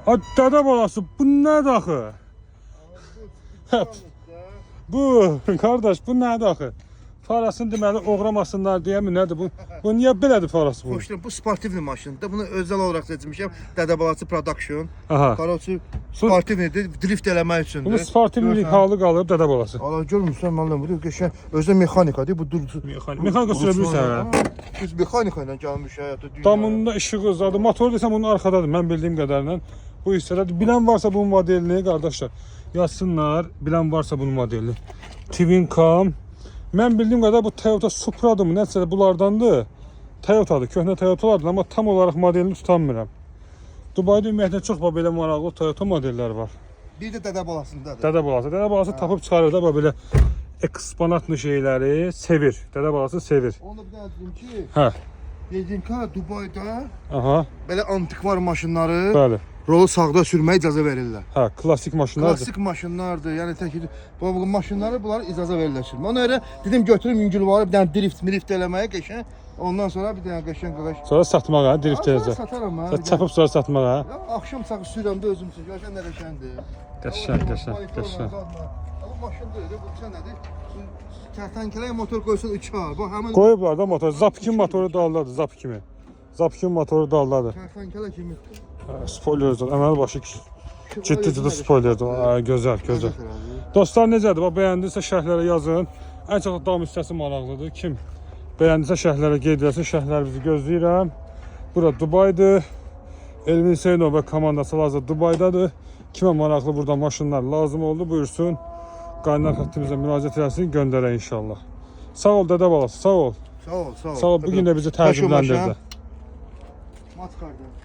Dədə balası, bu nədir axı? Bu, qardaş, bu nədir axı? Farasını deməli oğramasınlar deyəmi, nədir bu? Bu niyə belədir farası bu? Xoşdur, bu sportivli maşındır. Bunu özəl olaraq seçmişəm. Dədə balası production. Aha. Korotçu sportivlidir, drift eləmək üçündür. Bunu sportivlik halı qalıb dədə balası. Allah görmürsən məndən bu qəşəng özdə mexanikadır. Bu dur. Mexanika sürə bilirsən hə? Biz mexanika ilə gəlmiş həyata dünya. Damında işığı zadı. Motor desəm onun arxadadır. Mən bildiyim qədərlə bu hissədə. Bilən varsa bunun modelini qardaşlar yazsınlar. Bilən varsa bunun modelini. Twin Cam. Mən bildiyim qədər bu Toyota Supra'dır mı? Nəsə bunlardandır. Toyota'dır. Köhnə Toyota'lardır amma tam olaraq modelini tutanmıram. Dubayda ümumiyyətlə çox belə maraqlı Toyota modellər var. Bir də dədə balasındadır. Dədə balası. Dədə balası tapıb çıxarır da belə eksponatlı şeyləri sevir. Dədə balası sevir. Onu bir dənə deyim ki, Hə. dedim ki, Dubayda Aha. belə antikvar maşınları Bəli. rolu sağda sürməyə icazə verirlər. Hə, klassik maşınlardır. Klassik maşınlardır. Yəni tək bu maşınları bunlar icazə verirlər sürməyə. Ona görə dedim götürüm yüngülvarı bir dənə drift eləməyə qəşəng. Ondan sonra bir dənə qəşəng qalaş. Sonra satmağa, drift edəcək. Satarım ha. Sonra çapıb sonra satmağa. Axşam sağı sürəndə özüm sür. Qəşəng nə qəşəngdir. Qəşəng. Bu maşındır, bu sən nədir? Kərtənkələ motor qoysan uçar. Bu həmin Qoyublar da motor. Zapkin motoru daldadır, Zapkin. Zapkin motoru daldadır. kərtənkələ kimi. Spoilerdir. Əməl başı ciddi spoilerdir. Gözəl. Dostlar necədir? Bax bəyəndinizsə şərhlərə yazın. Ən çox dam hissəsi maraqlıdır. Kim bəyəndinizsə şərhlərə qeyd etsin. Şərhlərinizi gözləyirəm. Bura Dubaydır. Elvin Hüseynov və komandası hazır Dubaydadır. Kimə maraqlı burada maşınlar lazım oldu buyursun. Qaynar xəttimizə müraciət etsin, göndərək inşallah. Sağ ol dədə balası, sağ ol. Sağ ol. Sağ ol. Bu gün də bizi təəccübləndirdi. Mat qardaş.